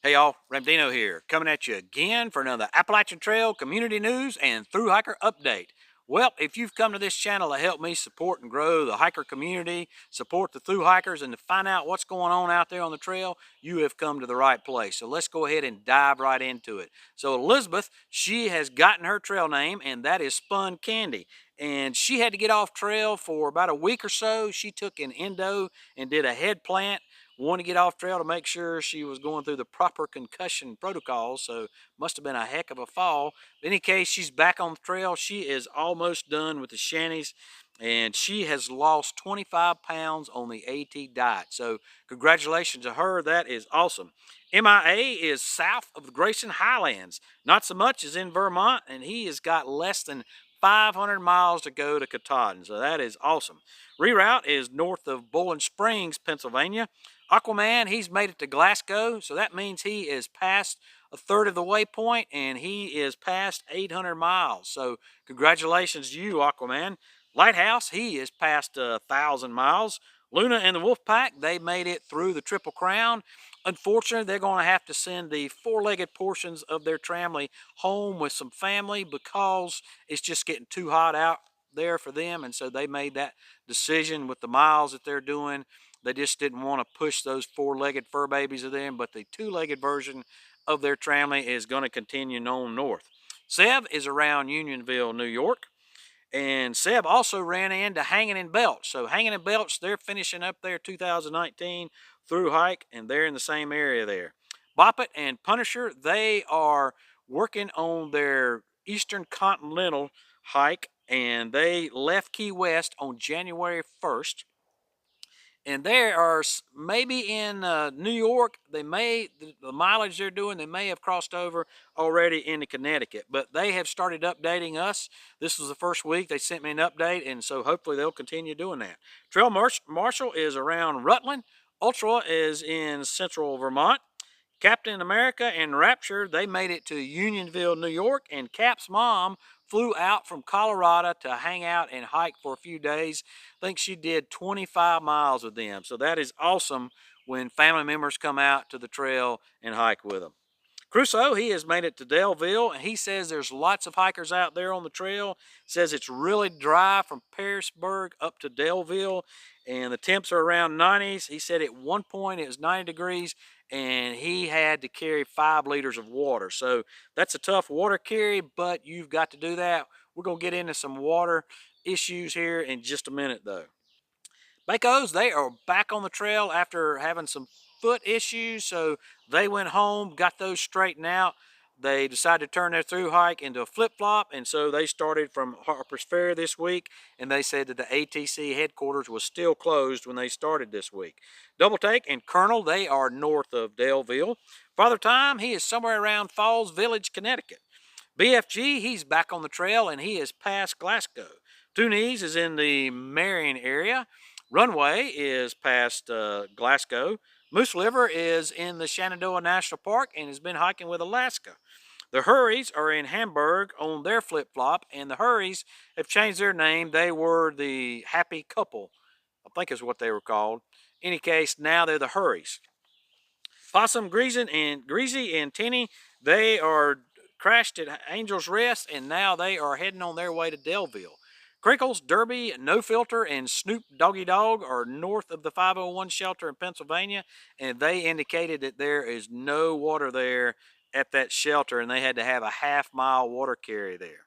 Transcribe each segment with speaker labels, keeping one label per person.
Speaker 1: Hey y'all, Ramdino here, coming at you again for another Appalachian Trail community news and THru HIker update. Well, if you've come to this channel to help me support and grow the hiker community, support the THru HIkers, and to find out what's going on out there on the trail, you have come to the right place. So let's go ahead and dive right into it. So Elizabeth, she has gotten her trail name, and that is Spun Candy. And she had to get off trail for about a week or so. She took an endo and did a head plant. Wanted to get off trail to make sure she was going through the proper concussion protocols, so must have been a heck of a fall. In any case, she's back on the trail. She is almost done with the shanties, and she has lost 25 pounds on the AT diet. So congratulations to her. That is awesome. MIA is south of the Grayson Highlands, not so much as in Vermont, and he has got less than 500 miles to go to Katahdin, so that is awesome. Reroute is north of Bowling Springs, Pennsylvania. Aquaman, he's made it to Glasgow, so that means he is past a third of the waypoint, and he is past 800 miles. So congratulations to you, Aquaman. Lighthouse, he is past 1,000 miles. Luna and the Wolfpack, they made it through the Triple Crown. Unfortunately, they're going to have to send the four-legged portions of their tramley home with some family because it's just getting too hot out there for them, and so they made that decision with the miles that they're doing. They just didn't want to push those four-legged fur babies of them, but the two-legged version of their tramley is going to continue on north. Seb is around Unionville, New York. And Seb also ran into Hanging in Belch. So Hanging in Belch, they're finishing up their 2019 THru hike, and they're in the same area there. Boppet and Punisher, they are working on their Eastern Continental hike, and they left Key West on January 1st. And they are maybe in New York. They may, the mileage they're doing, they may have crossed over already into Connecticut, but they have started updating us. This was the first week they sent me an update, and so hopefully they'll continue doing that. Trail Marshall is around Rutland. Ultra is in central Vermont. Captain America and Rapture, they made it to Unionville, New York, and Cap's mom flew out from Colorado to hang out and hike for a few days. I think she did 25 miles with them. So that is awesome when family members come out to the trail and hike with them. Crusoe, he has made it to Delville, and he says there's lots of hikers out there on the trail. Says it's really dry from Pearisburg up to Delville, and the temps are around 90s. He said at one point it was 90 degrees, and he had to carry 5 liters of water. So that's a tough water carry, but you've got to do that. We're going to get into some water issues here in just a minute, though. Bakos, they are back on the trail after having some foot issues, so they went home, got those straightened out. They decided to turn their through hike into a flip-flop, and so they started from Harper's Ferry this week, and they said that the ATC headquarters was still closed when they started this week. Double Take and Colonel, they are north of Delville. Father Time, he is somewhere around Falls Village, Connecticut. BFG, he's back on the trail, and he is past Glasgow. Two Knees is in the Marion area. Runway is past Glasgow. Moose Liver is in the Shenandoah National Park and has been hiking with Alaska. The Hurries are in Hamburg on their flip-flop, and the Hurries have changed their name. They were the Happy Couple, I think is what they were called. In any case, now they're the Hurries. Possum, Greasy, and Tinny, they are crashed at Angel's Rest, and now they are heading on their way to Delville. Crinkles, Derby, No Filter, and Snoop Doggy Dog are north of the 501 shelter in Pennsylvania, and they indicated that there is no water there at that shelter, and they had to have a half-mile water carry there.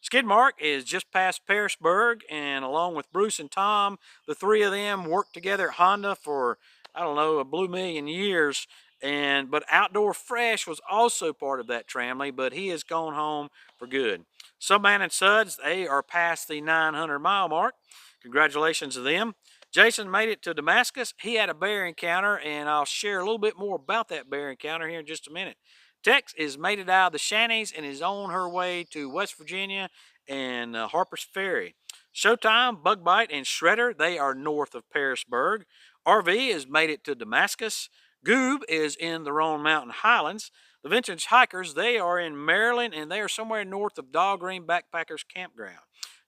Speaker 1: Skidmark is just past Pearisburg, and along with Bruce and Tom, the three of them worked together at Honda for, I don't know, a blue million years. But Outdoor Fresh was also part of that tramley, but he has gone home for good. Subman and Suds, they are past the 900-mile mark. Congratulations to them. Jason made it to Damascus. He had a bear encounter, and I'll share a little bit more about that bear encounter here in just a minute. Tex is made it out of the shanties and is on her way to West Virginia and Harper's Ferry. Showtime, Bug Bite, and Shredder, they are north of Pearisburg. RV has made it to Damascus. Goob is in the Roan Mountain Highlands. The Vintage Hikers, they are in Maryland, and they are somewhere north of Dog Green Backpackers Campground.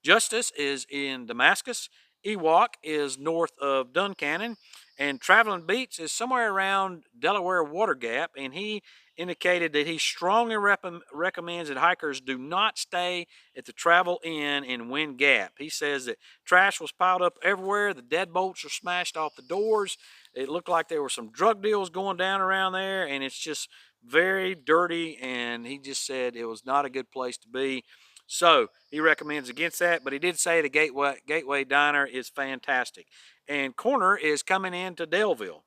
Speaker 1: Justice is in Damascus. Ewok is north of Duncannon. And Traveling Beats is somewhere around Delaware Water Gap, and he indicated that he strongly recommends that hikers do not stay at the Travel Inn in Wind Gap. He says that trash was piled up everywhere. The deadbolts are smashed off the doors. It looked like there were some drug deals going down around there, and it's just very dirty, and he just said it was not a good place to be. So he recommends against that, but he did say the Gateway Diner is fantastic. And Corner is coming into Delville.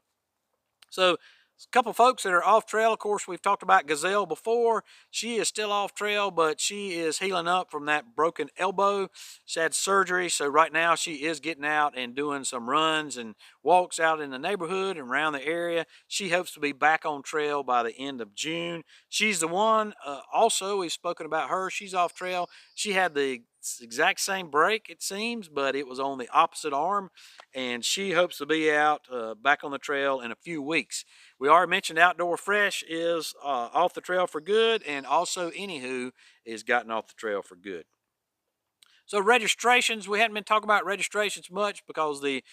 Speaker 1: So a couple folks that are off trail. Of course, we've talked about Gazelle before. She is still off trail, but she is healing up from that broken elbow. She had surgery, so right now she is getting out and doing some runs and walks out in the neighborhood and around the area. She hopes to be back on trail by the end of June. She's the one, also, we've spoken about her. She's off trail. She had the exact same break, it seems, but it was on the opposite arm, and she hopes to be out back on the trail in a few weeks. We already mentioned Outdoor Fresh is off the trail for good, and also Anywho is gotten off the trail for good. So registrations, we hadn't been talking about registrations much because the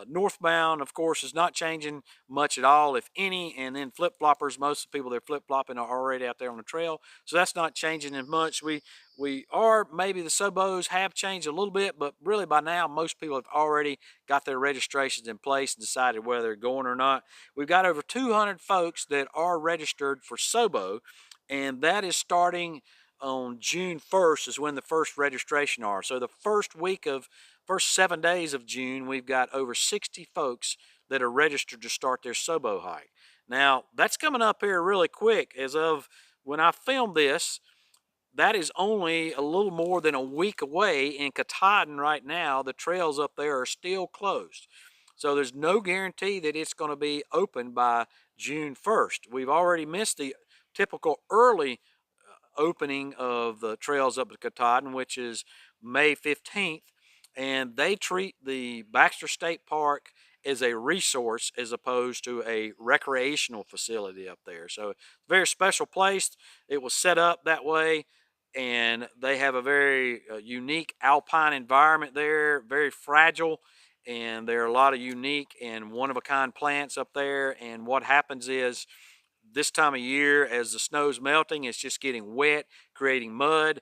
Speaker 1: northbound, of course, is not changing much at all, if any. And then flip-floppers, most of the people that are flip-flopping are already out there on the trail. So that's not changing as much. We are, maybe the Sobos have changed a little bit, but really by now, most people have already got their registrations in place and decided whether they're going or not. We've got over 200 folks that are registered for Sobo, and that is starting on June 1st is when the first registration are. So the first 7 days of June, we've got over 60 folks that are registered to start their Sobo hike. Now, that's coming up here really quick. As of when I filmed this, that is only a little more than a week away. In Katahdin right now, the trails up there are still closed. So there's no guarantee that it's going to be open by June 1st. We've already missed the typical early opening of the trails up at Katahdin, which is May 15th, and they treat the Baxter State Park as a resource as opposed to a recreational facility up there. So very special place. It was set up that way, and they have a very unique alpine environment there, very fragile, and there are a lot of unique and one-of-a-kind plants up there. And what happens is, this time of year, as the snow's melting, it's just getting wet, creating mud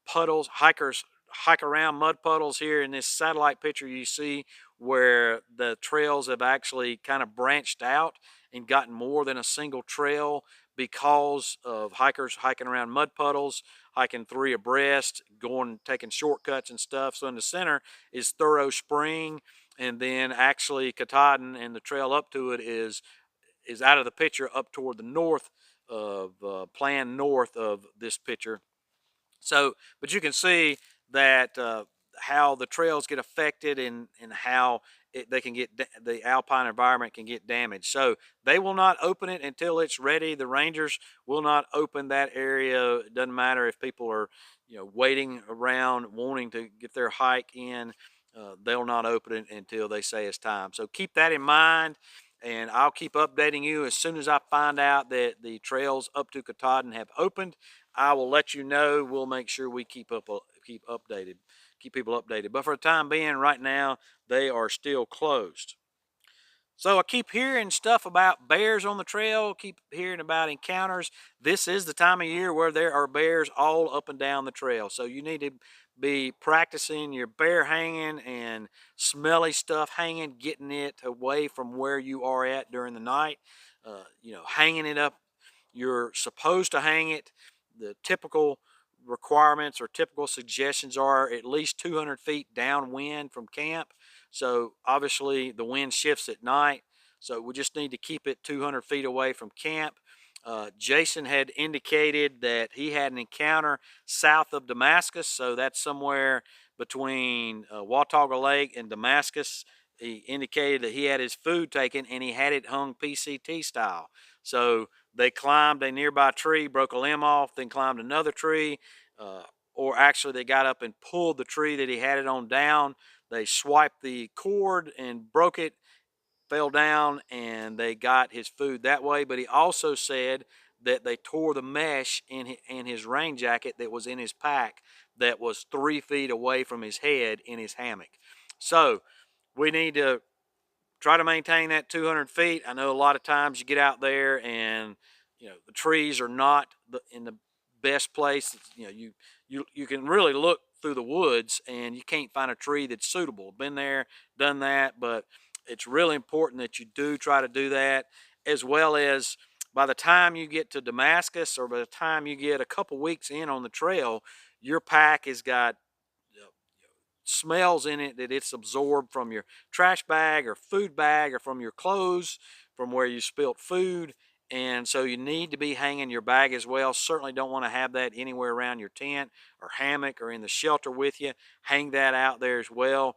Speaker 1: puddles. Hikers hike around mud puddles here in this satellite picture you see, where the trails have actually kind of branched out and gotten more than a single trail because of hikers hiking around mud puddles, hiking three abreast, taking shortcuts and stuff. So in the center is Thorough Spring, and then actually Katahdin and the trail up to it is out of the picture up toward the north of planned north of this picture. So, but you can see that how the trails get affected, and how they can get, the alpine environment can get damaged. So they will not open it until it's ready. The rangers will not open that area. It doesn't matter if people are, waiting around wanting to get their hike in. They'll not open it until they say it's time. So keep that in mind, and I'll keep updating you as soon as I find out that the trails up to Katahdin have opened. I will let you know. We'll make sure we keep people updated. But for the time being, right now, they are still closed. So I keep hearing stuff about bears on the trail, keep hearing about encounters. This is the time of year where there are bears all up and down the trail. So you need to be practicing your bear hanging and smelly stuff hanging, getting it away from where you are at during the night. Hanging it up, you're supposed to hang it. The typical requirements or typical suggestions are at least 200 feet downwind from camp. So obviously the wind shifts at night, so we just need to keep it 200 feet away from camp. Jason had indicated that he had an encounter south of Damascus, so that's somewhere between Watauga Lake and Damascus. He indicated that he had his food taken and he had it hung PCT style. So they climbed a nearby tree, broke a limb off, then climbed another tree, or actually they got up and pulled the tree that he had it on down. They swiped the cord and broke it, fell down, and they got his food that way. But he also said that they tore the mesh in his rain jacket that was in his pack, that was 3 feet away from his head in his hammock. So we need to try to maintain that 200 feet. I know a lot of times you get out there and the trees are not in the best place. You can really look through the woods and you can't find a tree that's suitable. Been there, done that, but it's really important that you do try to do that, as well as by the time you get to Damascus, or by the time you get a couple weeks in on the trail, your pack has got smells in it that it's absorbed from your trash bag or food bag, or from your clothes, from where you spilt food. And so you need to be hanging your bag as well. Certainly don't want to have that anywhere around your tent or hammock or in the shelter with you. Hang that out there as well.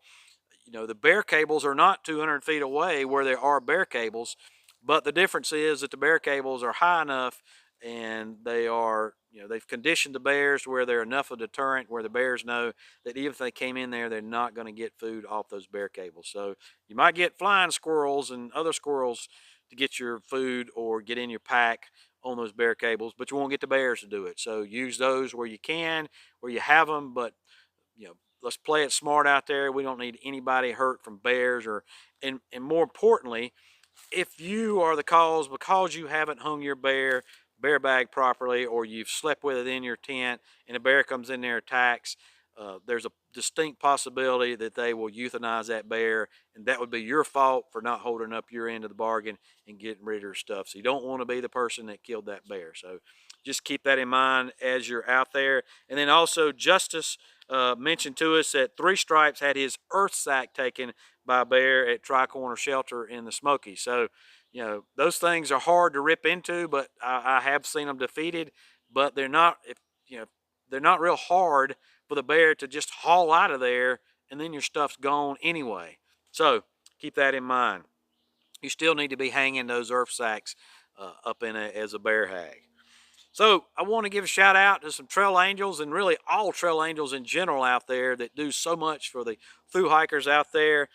Speaker 1: The bear cables are not 200 feet away where there are bear cables, but the difference is that the bear cables are high enough, and they are, they've conditioned the bears where they're enough of a deterrent, where the bears know that even if they came in there, they're not going to get food off those bear cables. So you might get flying squirrels and other squirrels to get your food or get in your pack on those bear cables, but you won't get the bears to do it. So use those where you can, where you have them, but let's play it smart out there. We don't need anybody hurt from bears, and more importantly, if you are the cause because you haven't hung your bear bag properly, or you've slept with it in your tent and a bear comes in there and attacks, there's a distinct possibility that they will euthanize that bear, and that would be your fault for not holding up your end of the bargain and getting rid of your stuff. So you don't want to be the person that killed that bear. So just keep that in mind as you're out there. And then also, Justice mentioned to us that Three Stripes had his earth sack taken by a bear at Tri-Corner Shelter in the Smokies. So, those things are hard to rip into, but I have seen them defeated. But they're not, they're not real hard for the bear to just haul out of there, and then your stuff's gone anyway. So keep that in mind. You still need to be hanging those earth sacks up in as a bear hag. So I want to give a shout out to some trail angels, and really all trail angels in general out there that do so much for the thru hikers out there.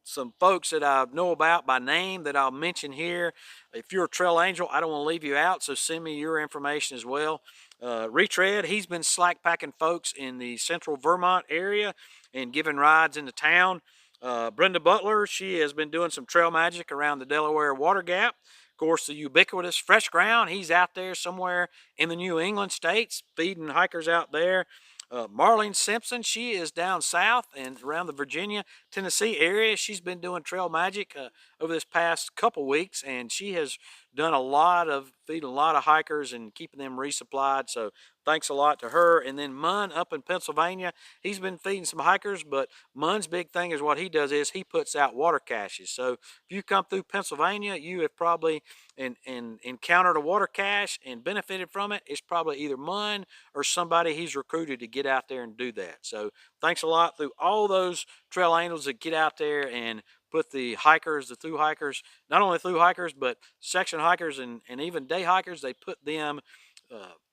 Speaker 1: Some folks that I know about by name that I'll mention here. If you're a trail angel, I don't want to leave you out, so send me your information as well. Retread, he's been slack packing folks in the central Vermont area and giving rides into town. Brenda Butler, she has been doing some trail magic around the Delaware Water Gap. Of course, the ubiquitous Fresh Ground, he's out there somewhere in the New England states feeding hikers out there. Marlene Simpson, she is down south and around the Virginia, Tennessee area. She's been doing trail magic over this past couple weeks, and she has done a lot of feeding a lot of hikers and keeping them resupplied. So thanks a lot to her. And then Munn up in Pennsylvania, he's been feeding some hikers, but Munn's big thing is what he does is he puts out water caches. So if you come through Pennsylvania, you have probably encountered a water cache and benefited from it. It's probably either Munn or somebody he's recruited to get out there and do that. So thanks a lot through all those trail angels that get out there and put the hikers, the thru hikers, not only thru hikers, but section hikers and even day hikers, they put them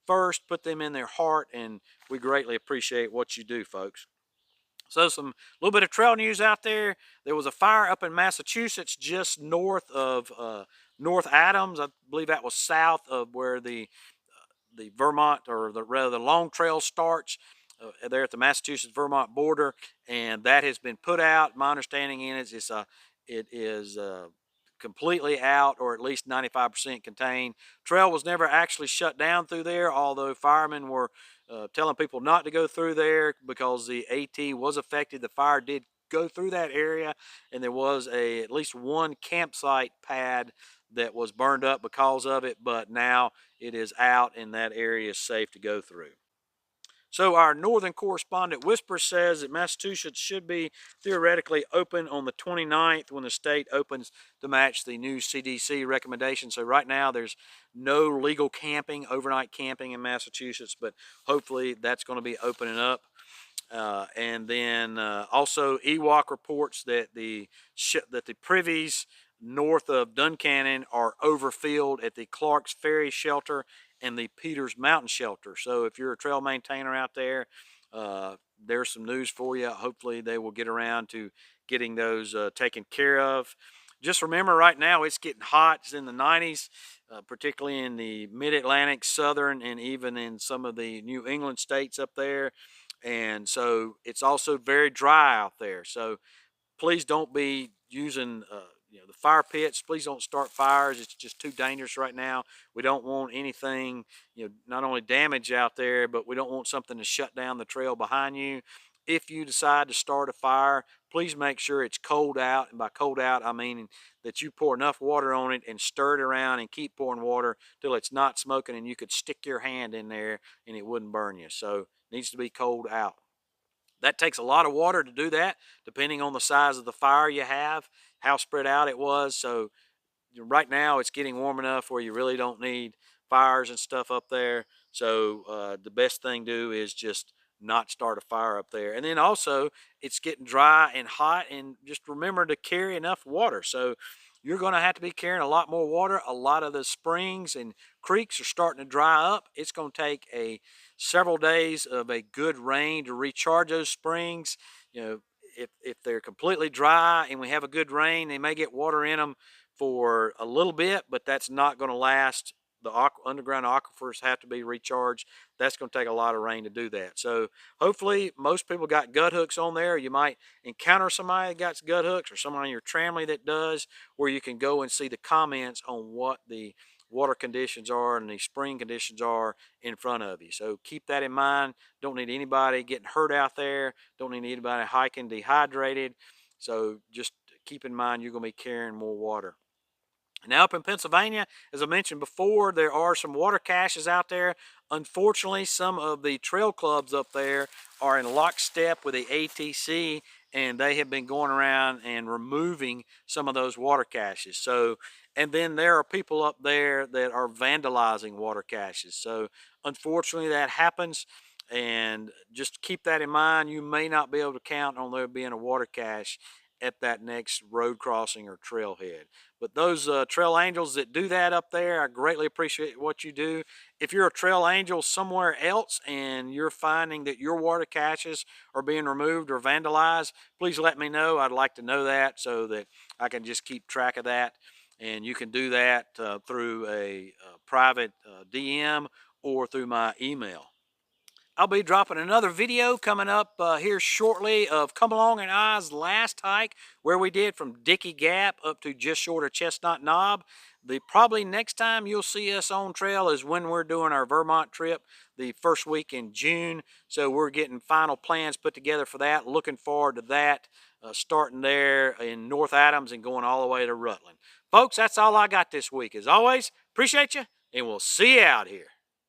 Speaker 1: first, put them in their heart, and we greatly appreciate what you do, folks. So some little bit of trail news out there. There was a fire up in Massachusetts just north of North Adams. I believe that was south of where the Vermont, or rather the Long Trail starts, there at the Massachusetts-Vermont border, and that has been put out. My understanding is it is completely out, or at least 95% contained. Trail was never actually shut down through there, although firemen were telling people not to go through there because the AT was affected. The fire did go through that area, and there was at least one campsite pad that was burned up because of it, but now it is out and that area is safe to go through. So our northern correspondent Whisper says that Massachusetts should be theoretically open on the 29th when the state opens to match the new CDC recommendation. So right now there's no legal camping, overnight camping in Massachusetts, but hopefully that's going to be opening up. And then also EWOC reports that the privies north of Duncannon are overfilled at the Clark's Ferry Shelter and the Peters Mountain Shelter. So if you're a trail maintainer out there, there's some news for you. Hopefully they will get around to getting those taken care of. Just remember, right now it's getting hot. It's in the 90s, particularly in the mid-Atlantic, southern, and even in some of the New England states up there. And so it's also very dry out there. So please don't be using the fire pits. Please don't start fires. It's just too dangerous right now. We don't want anything, not only damage out there, but we don't want something to shut down the trail behind you. If you decide to start a fire, please make sure it's cold out. And by cold out, I mean that you pour enough water on it and stir it around and keep pouring water till it's not smoking and you could stick your hand in there and it wouldn't burn you. So it needs to be cold out. That takes a lot of water to do that, depending on the size of the fire you have, how spread out it was. So right now it's getting warm enough where you really don't need fires and stuff up there. So the best thing to do is just not start a fire up there. And then also it's getting dry and hot, and just remember to carry enough water. So you're going to have to be carrying a lot more water. A lot of the springs and creeks are starting to dry up. It's going to take several days of a good rain to recharge those springs. If they're completely dry and we have a good rain, they may get water in them for a little bit, but that's not going to last. The underground aquifers have to be recharged. That's going to take a lot of rain to do that. So hopefully most people got gut hooks on there. You might encounter somebody that got gut hooks, or someone in your family that does, where you can go and see the comments on what the water conditions are and the spring conditions are in front of you. So keep that in mind. Don't need anybody getting hurt out there. Don't need anybody hiking dehydrated. So just keep in mind you're going to be carrying more water. Now up in Pennsylvania, as I mentioned before, there are some water caches out there. Unfortunately, some of the trail clubs up there are in lockstep with the ATC, and they have been going around and removing some of those water caches. So, and then there are people up there that are vandalizing water caches. So unfortunately that happens, and just keep that in mind. You may not be able to count on there being a water cache at that next road crossing or trailhead. But those trail angels that do that up there, I greatly appreciate what you do. If you're a trail angel somewhere else and you're finding that your water caches are being removed or vandalized, please let me know. I'd like to know that so that I can just keep track of that. And you can do that through a private DM or through my email. I'll be dropping another video coming up here shortly of Come Along and I's last hike, where we did from Dickey Gap up to just short of Chestnut Knob. The probably next time you'll see us on trail is when we're doing our Vermont trip the first week in June. So we're getting final plans put together for that. Looking forward to that, starting there in North Adams and going all the way to Rutland. Folks, that's all I got this week. As always, appreciate you, and we'll see you out here.